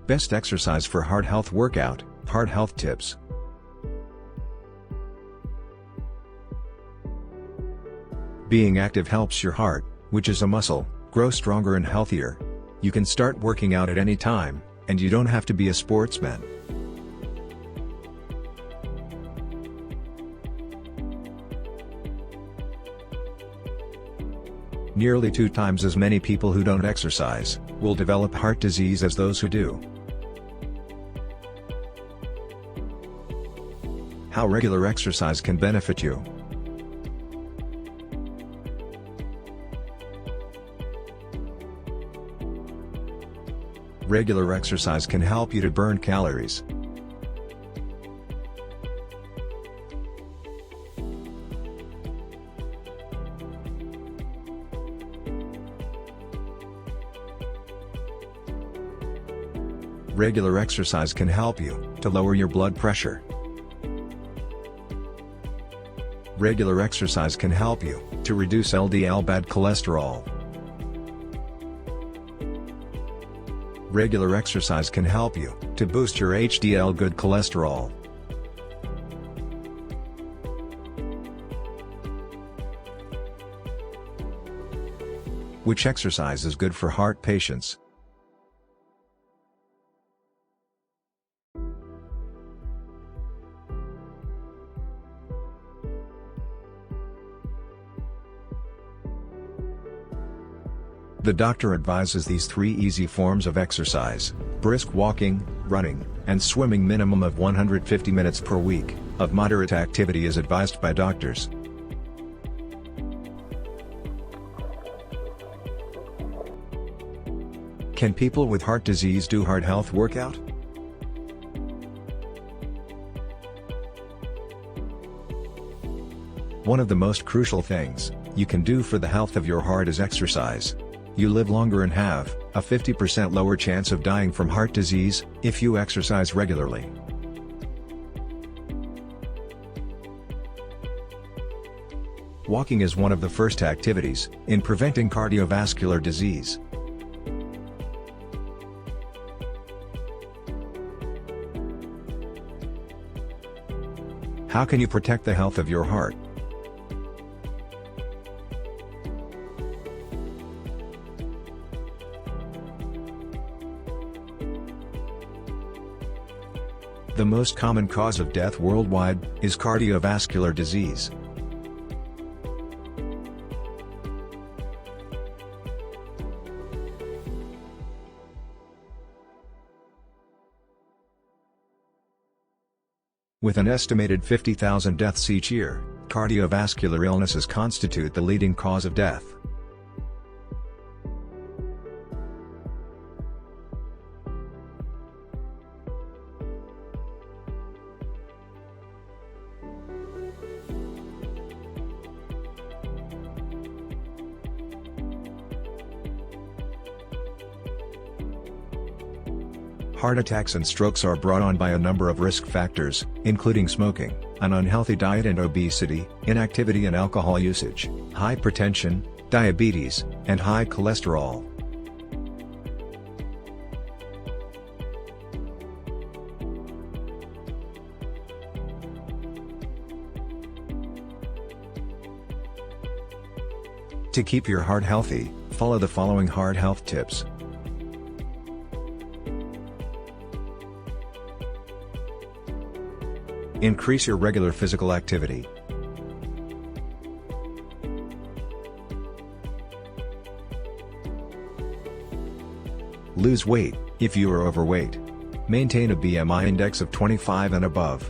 Best exercise for heart health workout, heart health tips. Being active helps your heart, which is a muscle, grow stronger and healthier. You can start working out at any time, and you don't have to be a sportsman. Nearly 2 times as many people who don't exercise will develop heart disease as those who do. How regular exercise can benefit you. Regular exercise can help you to burn calories. Regular exercise can help you to lower your blood pressure. Regular exercise can help you to reduce LDL bad cholesterol. Regular exercise can help you to boost your HDL good cholesterol. Which exercise is good for heart patients? The doctor advises these 3 easy forms of exercise: brisk walking, running, and swimming. Minimum of 150 minutes per week of moderate activity is advised by doctors. Can people with heart disease do heart health workout? One of the most crucial things you can do for the health of your heart is exercise. You live longer and have a 50% lower chance of dying from heart disease if you exercise regularly. Walking is one of the first activities in preventing cardiovascular disease. How can you protect the health of your heart? The most common cause of death worldwide is cardiovascular disease. With an estimated 50,000 deaths each year, cardiovascular illnesses constitute the leading cause of death. Heart attacks and strokes are brought on by a number of risk factors, including smoking, an unhealthy diet and obesity, inactivity and alcohol usage, hypertension, diabetes, and high cholesterol. To keep your heart healthy, follow the following heart health tips. Increase your regular physical activity. Lose weight, if you are overweight. Maintain a BMI index of 25 and above.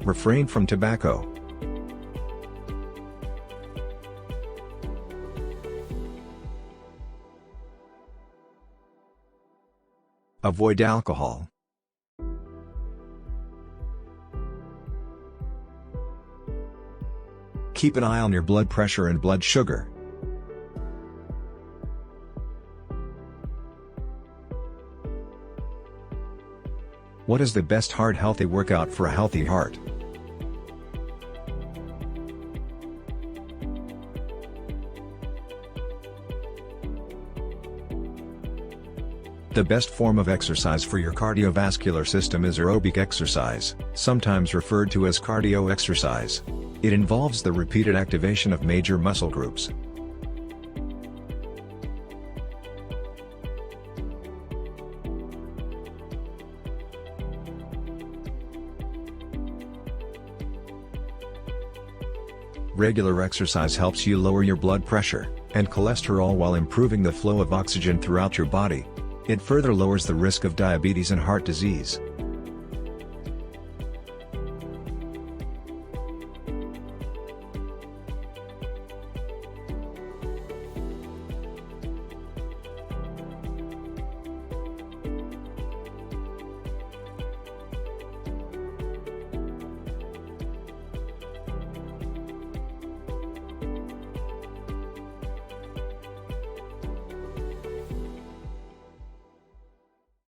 Refrain from tobacco. Avoid alcohol. Keep an eye on your blood pressure and blood sugar. What is the best heart healthy workout for a healthy heart? The best form of exercise for your cardiovascular system is aerobic exercise, sometimes referred to as cardio exercise. It involves the repeated activation of major muscle groups. Regular exercise helps you lower your blood pressure and cholesterol while improving the flow of oxygen throughout your body. It further lowers the risk of diabetes and heart disease.